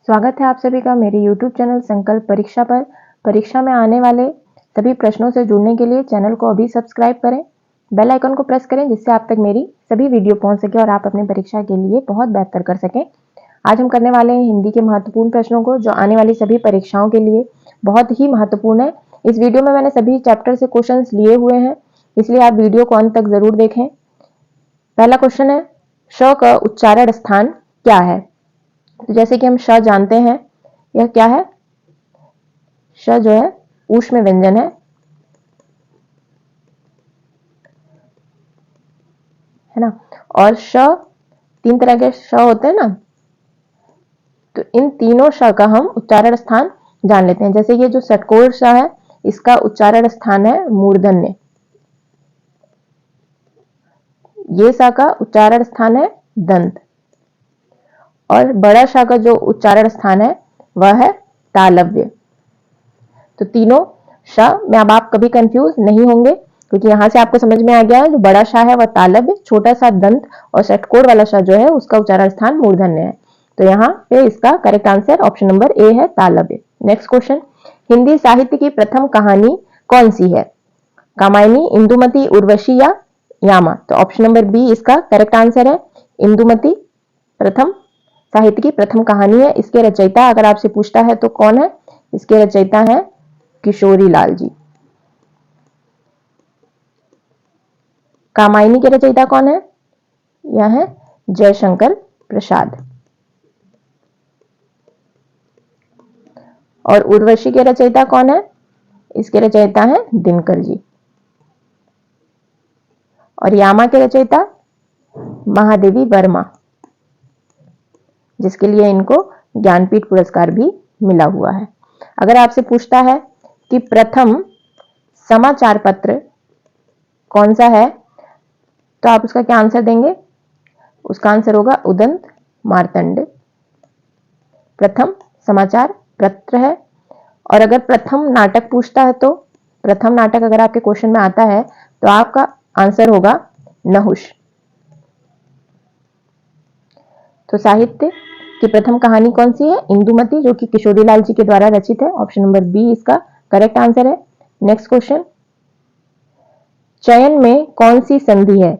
स्वागत है आप सभी का मेरे YouTube चैनल संकल्प परीक्षा पर। परीक्षा में आने वाले सभी प्रश्नों से जुड़ने के लिए चैनल को अभी सब्सक्राइब करें, बेल आइकन को प्रेस करें जिससे आप तक मेरी सभी वीडियो पहुंच सके और आप अपनी परीक्षा के लिए बहुत बेहतर कर सकें। आज हम करने वाले हैं हिंदी के महत्वपूर्ण प्रश्नों को जो आने वाली सभी परीक्षाओं के लिए बहुत ही महत्वपूर्ण है। इस वीडियो में मैंने सभी चैप्टर से क्वेश्चन लिए हुए हैं, इसलिए आप वीडियो को अंत तक जरूर देखें। पहला क्वेश्चन है, श का उच्चारण स्थान क्या है? तो जैसे कि हम श जानते हैं, यह क्या है? श जो है ऊष्म व्यंजन है ना। और श, तीन तरह के श होते हैं ना, तो इन तीनों श का हम उच्चारण स्थान जान लेते हैं। जैसे ये जो षटकोर श है, इसका उच्चारण स्थान है मूर्धन्य। ये श का उच्चारण स्थान है दंत। और बड़ा श का जो उच्चारण स्थान है वह है तालव्य। तो तीनों श में अब आप कभी कंफ्यूज नहीं होंगे, क्योंकि यहां से आपको समझ में आ गया है जो बड़ा श है वह तालव्य, छोटा सा दंत, और षटकोर वाला श जो है उसका उच्चारण स्थान मूर्धन्य है। तो यहाँ पे इसका correct answer option number A है, तालव्य। नेक्स्ट क्वेश्चन, हिंदी साहित्य की प्रथम कहानी कौन सी है? कामायनी, इंदुमती, उर्वशी या यामा? तो ऑप्शन नंबर बी इसका करेक्ट आंसर है, इंदुमती प्रथम साहित्य की प्रथम कहानी है। इसके रचयिता अगर आपसे पूछता है तो कौन है? इसके रचयिता है किशोरी लाल जी। कामायनी के रचयिता कौन है? यह है जयशंकर प्रसाद। और उर्वशी के रचयिता कौन है? इसके रचयिता है दिनकर जी। और यामा के रचयिता महादेवी वर्मा, जिसके लिए इनको ज्ञानपीठ पुरस्कार भी मिला हुआ है। अगर आपसे पूछता है कि प्रथम समाचार पत्र कौन सा है, तो आप उसका क्या आंसर देंगे? उसका आंसर होगा उदंत मार्तंड प्रथम समाचार पत्र है। और अगर प्रथम नाटक पूछता है, तो प्रथम नाटक अगर आपके क्वेश्चन में आता है तो आपका आंसर होगा नहुष। तो साहित्य की प्रथम कहानी कौन सी है? इंदुमती, जो कि किशोरी लाल जी के द्वारा रचित है। ऑप्शन नंबर बी इसका करेक्ट आंसर है। नेक्स्ट क्वेश्चन, चयन में कौन सी संधि है?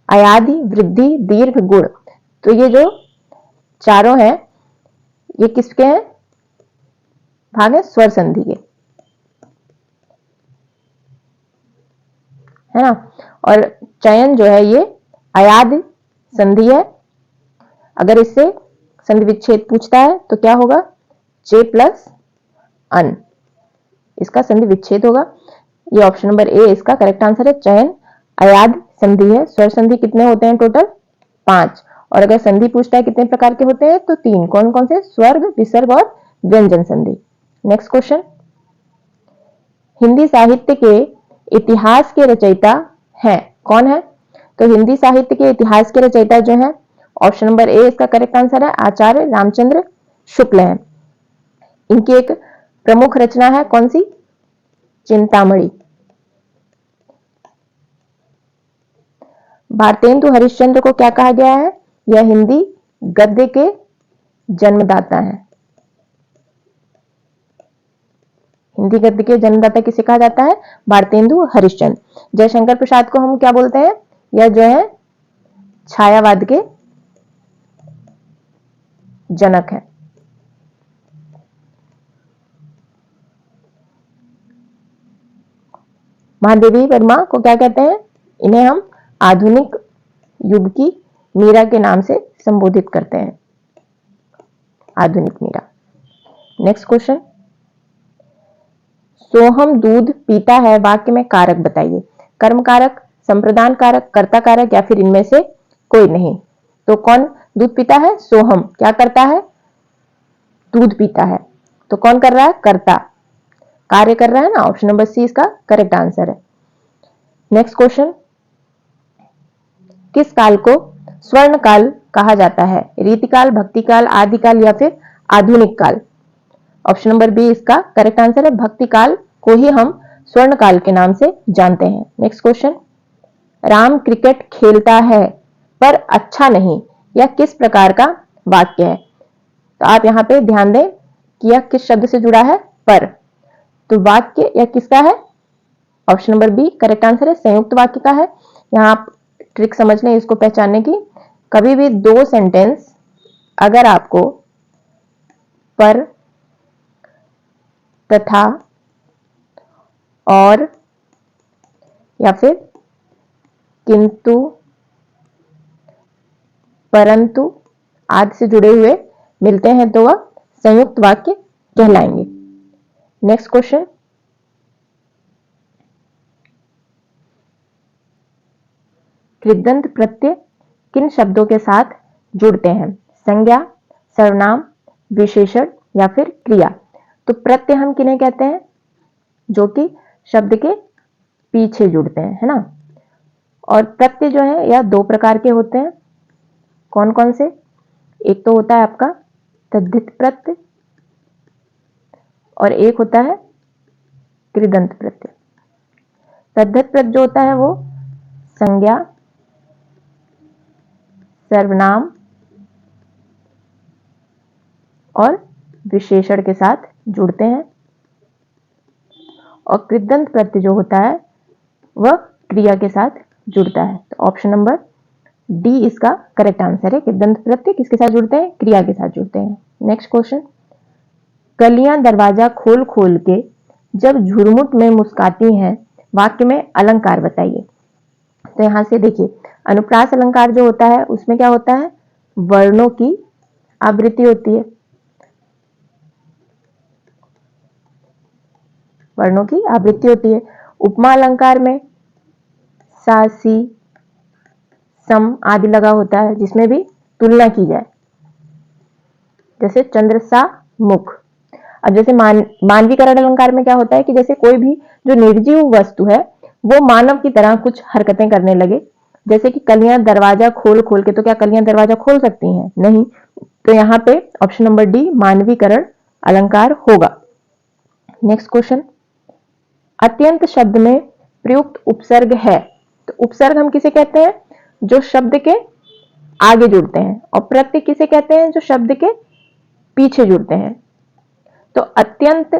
अयादि, वृद्धि, दीर्घ, गुण? तो ये जो चारों हैं ये किसके हैं? भाग है स्वर संधि के, है ना। और चयन जो है ये अयादि संधि है। अगर इससे संधि विच्छेद पूछता है तो क्या होगा? चे प्लस अन, इसका संधि विच्छेद होगा। ये ऑप्शन नंबर ए इसका करेक्ट आंसर है। चयन अयादि संधि है। स्वर संधि कितने होते हैं? टोटल 5। और अगर संधि पूछता है कितने प्रकार के होते हैं, तो 3। कौन कौन से? स्वर्ग, विसर्ग और व्यंजन संधि। नेक्स्ट क्वेश्चन, हिंदी साहित्य के इतिहास के रचयिता हैं कौन है? तो हिंदी साहित्य के इतिहास के रचयिता जो है, ऑप्शन नंबर ए इसका करेक्ट आंसर है, आचार्य रामचंद्र शुक्ल हैं। इनकी एक प्रमुख रचना है कौन सी? चिंतामणि। भारतेंदु हरिश्चंद्र को क्या कहा गया है? यह हिंदी गद्य के जन्मदाता हैं। हिंदी गद्य के जन्मदाता किसे कहा जाता है? भारतेंदु हरिश्चंद्र। जयशंकर प्रसाद को हम क्या बोलते हैं? यह जो है छायावाद के जनक हैं। महादेवी वर्मा को क्या कहते हैं? इन्हें हम आधुनिक युग की मीरा के नाम से संबोधित करते हैं, आधुनिक मीरा। नेक्स्ट क्वेश्चन, सोहम दूध पीता है वाक्य में कारक बताइए। कर्म कारक, संप्रदान कारक, कर्ता कारक या फिर इनमें से कोई नहीं। तो कौन दूध पीता है? सोहम क्या करता है? दूध पीता है। तो कौन कर रहा है? कर्ता कार्य कर रहा है ना। ऑप्शन नंबर सी इसका करेक्ट आंसर है। नेक्स्ट क्वेश्चन, किस काल को स्वर्ण काल कहा जाता है? रीतिकाल, भक्तिकाल, आदिकाल या फिर आधुनिक काल? ऑप्शन नंबर बी इसका करेक्ट आंसर है, भक्तिकाल को ही हम स्वर्ण काल के नाम से जानते हैं। नेक्स्ट क्वेश्चन, राम क्रिकेट खेलता है पर अच्छा नहीं, यह किस प्रकार का वाक्य है? तो आप यहाँ पे ध्यान दें कि यह किस शब्द से जुड़ा है, पर। तो वाक्य यह किसका है? Option number B correct answer है, संयुक्त वाक्य का है। यहाँ आप ट्रिक समझ लें इसको पहचानने की। कभी भी दो सेंटेंस अगर आपको पर, तथा, और या फिर किंतु, परंतु आदि से जुड़े हुए मिलते हैं तो वह संयुक्त वाक्य कहलाएंगे। नेक्स्ट क्वेश्चन, कृदंत प्रत्यय किन शब्दों के साथ जुड़ते हैं? संज्ञा, सर्वनाम, विशेषण या फिर क्रिया। तो प्रत्यय हम किन्हें कहते हैं? जो कि शब्द के पीछे जुड़ते हैं, है ना। और प्रत्यय जो है यह दो प्रकार के होते हैं। कौन कौन से? एक तो होता है आपका तद्धित प्रत्यय और एक होता है कृदंत प्रत्यय। तद्धित प्रत्यय जो होता है वो संज्ञा, सर्वनाम और विशेषण के साथ जुड़ते हैं, और कृदंत प्रत्यय जो होता है वह क्रिया के साथ जुड़ता है। तो ऑप्शन नंबर डी इसका करेक्ट आंसर है। कृदंत प्रत्यय किसके साथ जुड़ते हैं? क्रिया के साथ जुड़ते हैं। नेक्स्ट क्वेश्चन, कलियां दरवाजा खोल खोल के जब झुरमुट में मुस्काती हैं, वाक्य में अलंकार बताइए। तो यहां से देखिए, अनुप्रास अलंकार जो होता है उसमें क्या होता है? वर्णों की आवृत्ति होती है। वर्णों की आवृत्ति होती है। उपमा अलंकार में सा, सी, सम आदि लगा होता है, जिसमें भी तुलना की जाए, जैसे चंद्र सा मुख। अब जैसे मानवीकरण अलंकार में क्या होता है कि जैसे कोई भी जो निर्जीव वस्तु है वो मानव की तरह कुछ हरकतें करने लगे, जैसे कि कलियां दरवाजा खोल खोल के। तो क्या कलियां दरवाजा खोल सकती हैं? नहीं। तो यहाँ पे ऑप्शन नंबर डी मानवीकरण अलंकार होगा। नेक्स्ट क्वेश्चन, अत्यंत शब्द में प्रयुक्त उपसर्ग है। तो उपसर्ग हम किसे कहते हैं? जो शब्द के आगे जुड़ते हैं। और प्रत्यय किसे कहते हैं? जो शब्द के पीछे जुड़ते हैं। तो अत्यंत,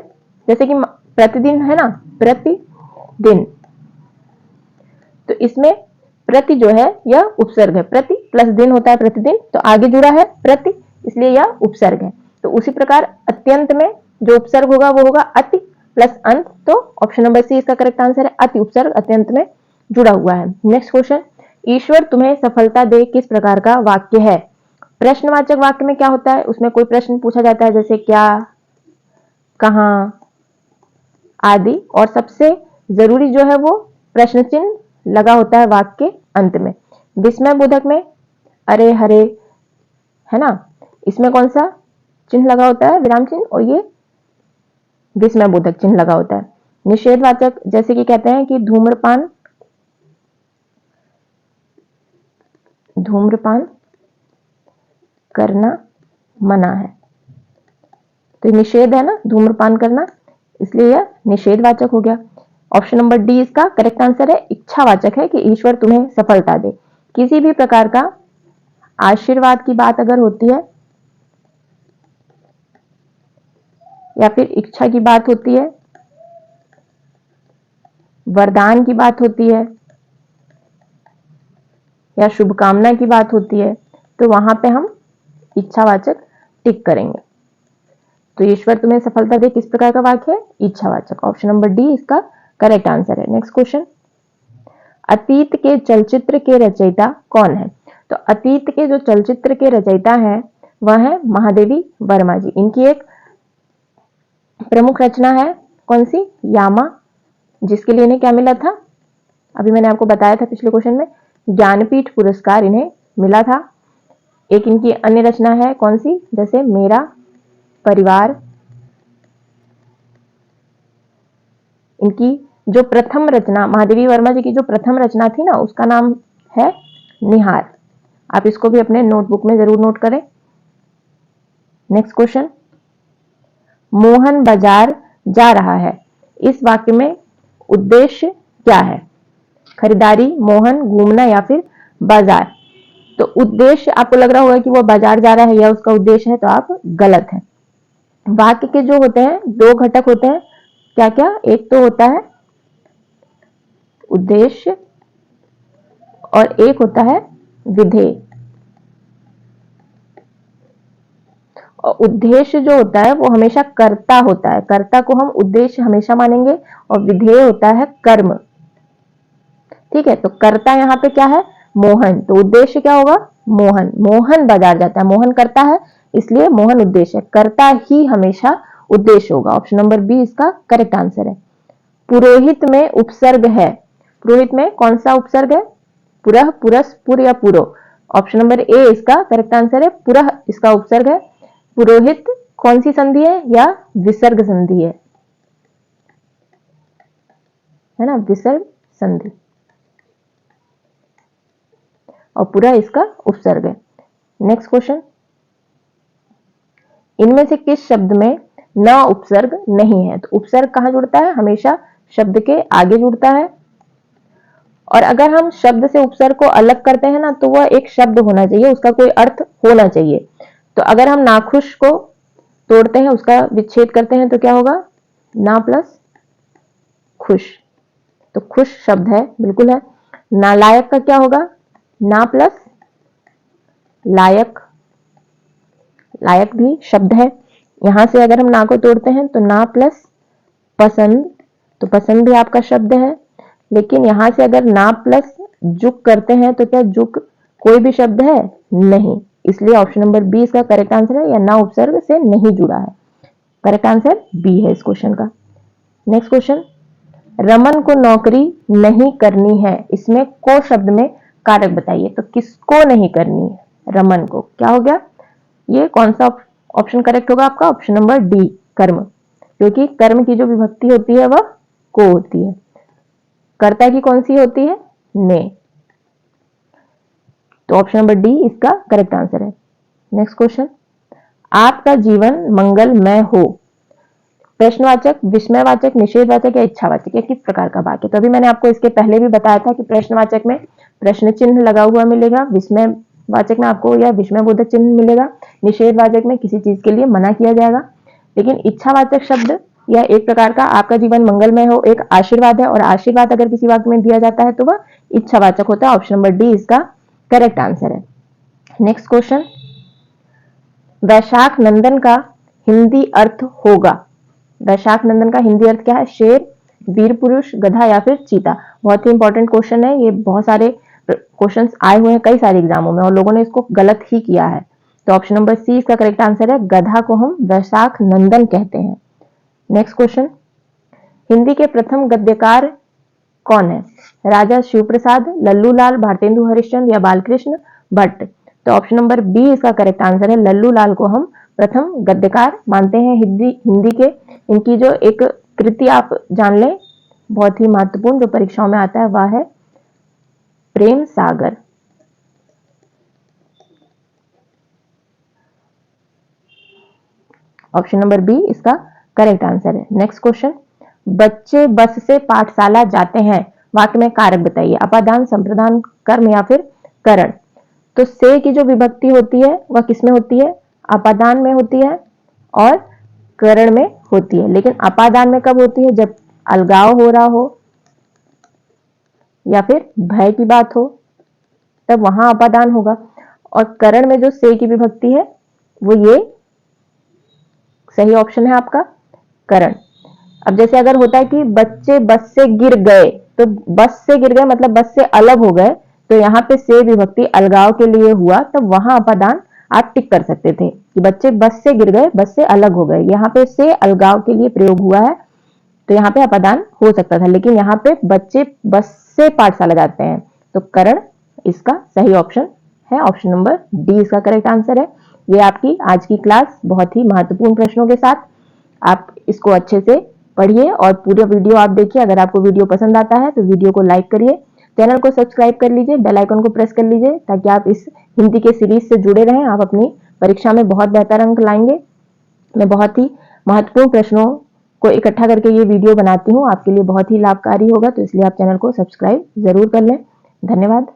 जैसे कि प्रतिदिन है ना, प्रतिदिन, तो इसमें प्रति जो है यह उपसर्ग है। प्रति प्लस दिन होता है प्रतिदिन, तो आगे जुड़ा है प्रति, इसलिए यह उपसर्ग है। तो उसी प्रकार अत्यंत में जो उपसर्ग होगा वो होगा अति प्लस अंत। तो ऑप्शन नंबर सी इसका करेक्ट आंसर है। अति उपसर्ग अत्यंत में जुड़ा हुआ है। नेक्स्ट क्वेश्चन, ईश्वर तुम्हें सफलता दे किस प्रकार का वाक्य है? प्रश्नवाचक वाक्य में क्या होता है? उसमें कोई प्रश्न पूछा जाता है, जैसे क्या, कहां आदि। और सबसे जरूरी जो है वो प्रश्न चिन्ह लगा होता है वाक्य के अंत में। विस्मय बोधक में अरे हरे, है ना, इसमें कौन सा चिन्ह लगा होता है? विराम चिन्ह, और ये विस्मय बोधक चिन्ह लगा होता है। निषेधवाचक जैसे कि कहते हैं कि धूम्रपान करना मना है, तो निषेध है ना धूम्रपान करना, इसलिए यह निषेधवाचक हो गया। ऑप्शन नंबर डी इसका करेक्ट आंसर है। इच्छावाचक है कि ईश्वर तुम्हें सफलता दे। किसी भी प्रकार का आशीर्वाद की बात अगर होती है या फिर इच्छा की बात होती है, वरदान की बात होती है या शुभकामना की बात होती है, तो वहां पे हम इच्छावाचक टिक करेंगे। तो ईश्वर तुम्हें सफलता दे किस प्रकार का वाक्य है? इच्छावाचक। ऑप्शन नंबर डी इसका करेक्ट आंसर है। नेक्स्ट क्वेश्चन, अतीत के चलचित्र के रचयिता कौन है? तो अतीत के जो चलचित्र के रचयिता हैं वह है महादेवी वर्मा जी। इनकी एक प्रमुख रचना है कौन सी? यामा, जिसके लिए इन्हें क्या मिला था? अभी मैंने आपको बताया था पिछले क्वेश्चन में, ज्ञानपीठ पुरस्कार इन्हें मिला था। एक इनकी अन्य रचना है कौन सी? जैसे मेरा परिवार। इनकी जो प्रथम रचना, महादेवी वर्मा जी की जो प्रथम रचना थी ना, उसका नाम है निहार। आप इसको भी अपने नोटबुक में जरूर नोट करें। नेक्स्ट क्वेश्चन, मोहन बाजार जा रहा है, इस वाक्य में उद्देश्य क्या है? खरीदारी, मोहन, घूमना या फिर बाजार। तो उद्देश्य आपको लग रहा होगा कि वो बाजार जा रहा है या उसका उद्देश्य है, तो आप गलत है। वाक्य के जो होते हैं दो घटक होते हैं, क्या क्या? एक तो होता है उद्देश्य और एक होता है विधेय। और उद्देश्य जो होता है वो हमेशा कर्ता होता है, कर्ता को हम उद्देश्य हमेशा मानेंगे, और विधेय होता है कर्म। ठीक है, तो कर्ता यहाँ पे क्या है? मोहन। तो उद्देश्य क्या होगा? मोहन। मोहन बाजार जाता है, मोहन करता है, इसलिए मोहन उद्देश्य है। कर्ता ही हमेशा उद्देश्य होगा। ऑप्शन नंबर बी इसका करेक्ट आंसर है। पुरोहित में उपसर्ग है। पुरोहित में कौन सा उपसर्ग है? पुरः, पुरस, पुर या पुरो? ऑप्शन नंबर ए इसका करेक्ट आंसर है। पुरः इसका उपसर्ग है। पुरोहित कौन सी संधि है? या विसर्ग संधि है ना? विसर्ग संधि। और पूरा इसका उपसर्ग है। नेक्स्ट क्वेश्चन, इनमें से किस शब्द में न उपसर्ग नहीं है? तो उपसर्ग कहां जुड़ता है? हमेशा शब्द के आगे जुड़ता है। और अगर हम शब्द से उपसर्ग को अलग करते हैं ना, तो वह एक शब्द होना चाहिए, उसका कोई अर्थ होना चाहिए। तो अगर हम नाखुश को तोड़ते हैं, उसका विच्छेद करते हैं, तो क्या होगा? ना प्लस खुश। तो खुश शब्द है, बिल्कुल है। नालायक का क्या होगा? ना प्लस लायक। लायक भी शब्द है। यहां से अगर हम ना को तोड़ते हैं तो ना प्लस पसंद, तो पसंद भी आपका शब्द है। लेकिन यहां से अगर ना प्लस जुक करते हैं तो क्या जुक कोई भी शब्द है? नहीं। इसलिए ऑप्शन नंबर बी इसका करेक्ट आंसर है, या ना उपसर्ग से नहीं जुड़ा है। करेक्ट आंसर बी है इस क्वेश्चन का। नेक्स्ट क्वेश्चन, रमन को नौकरी नहीं करनी है, इसमें को शब्द में कारक बताइए। तो किसको नहीं करनी है? रमन को। क्या हो गया? ये कौन सा ऑप्शन करेक्ट होगा आपका? ऑप्शन नंबर डी, कर्म। क्योंकि कर्म की जो विभक्ति होती है वह को होती है। कर्ता की कौन सी होती है? ने। तो ऑप्शन नंबर डी इसका करेक्ट आंसर है। नेक्स्ट क्वेश्चन, आपका जीवन मंगलमय हो, प्रश्नवाचक, विस्मयवाचक, निषेधवाचक या इच्छावाचक, या किस प्रकार का वाक्य? तो अभी मैंने आपको इसके पहले भी बताया था कि प्रश्नवाचक में प्रश्न चिन्ह लगा हुआ मिलेगा, विस्मयवाचक में आपको या विस्मयबोधक चिन्ह मिलेगा, निषेधवाचक में किसी चीज के लिए मना किया जाएगा। लेकिन इच्छावाचक शब्द या एक प्रकार का आपका जीवन मंगलमय हो एक आशीर्वाद है, और आशीर्वाद अगर किसी वाक्य में दिया जाता है तो वह इच्छावाचक होता है। ऑप्शन नंबर डी इसका करेक्ट आंसर है। नेक्स्ट क्वेश्चन, वैशाख नंदन का हिंदी अर्थ होगा। वैशाख नंदन का हिंदी अर्थ क्या है? शेर, वीर पुरुष, गधा या फिर चीता। बहुत ही इंपॉर्टेंट क्वेश्चन है ये, बहुत सारे क्वेश्चंस आए हुए हैं कई सारे एग्जामों में और लोगों ने इसको गलत ही किया है। तो ऑप्शन नंबर सी इसका करेक्ट आंसर है। गधा को हम वैशाख नंदन कहते हैं। नेक्स्ट क्वेश्चन, हिंदी के प्रथम गद्यकार कौन है? राजा शिव प्रसाद, लल्लू लाल, भारतेंदु हरिश्चंद्र या बालकृष्ण भट्ट। तो ऑप्शन नंबर बी इसका करेक्ट आंसर है। लल्लू लाल को हम प्रथम गद्यकार मानते हैं हिंदी के। इनकी जो एक कृति आप जान लें, बहुत ही महत्वपूर्ण, जो परीक्षाओं में आता है, वह है Prem Sagar. Option number B इसका करेक्ट आंसर है। नेक्स्ट क्वेश्चन, बच्चे बस से पाठशाला जाते हैं, वाक्य में कारक बताइए। अपादान, संप्रदान, कर्म या फिर करण। तो से की जो विभक्ति होती है वह किसमें होती है? अपादान में होती है और करण में होती है। लेकिन अपादान में कब होती है? जब अलगाव हो रहा हो या फिर भय की बात हो, तब वहां अपादान होगा। और करण में जो से की विभक्ति है वो ये सही ऑप्शन है आपका, करण। अब जैसे अगर होता है कि बच्चे बस से गिर गए, तो बस से गिर गए मतलब बस से अलग हो गए, तो यहाँ पे से विभक्ति अलगाव के लिए हुआ, तब वहां अपादान आप टिक कर सकते थे कि बच्चे बस से गिर गए, बस से अलग हो गए। यहाँ पे से अलगाव के लिए प्रयोग हुआ है, तो यहाँ पे अपादान हो सकता था। लेकिन यहाँ पे बच्चे बस से पाठशाला जाते हैं, तो करण इसका सही ऑप्शन है। ऑप्शन नंबर डी इसका करेक्ट आंसर है। ये आपकी आज की क्लास बहुत ही महत्वपूर्ण प्रश्नों के साथ, आप इसको अच्छे से पढ़िए और पूरा वीडियो आप देखिए। अगर आपको वीडियो पसंद आता है तो वीडियो को लाइक करिए, चैनल को सब्सक्राइब कर लीजिए, बेल आइकन को प्रेस कर लीजिए, ताकि आप इस हिंदी के सीरीज से जुड़े रहें। आप अपनी परीक्षा में बहुत बेहतर अंक लाएंगे। मैं बहुत ही महत्वपूर्ण प्रश्नों को इकट्ठा करके ये वीडियो बनाती हूँ, आपके लिए बहुत ही लाभकारी होगा, तो इसलिए आप चैनल को सब्सक्राइब जरूर कर लें। धन्यवाद।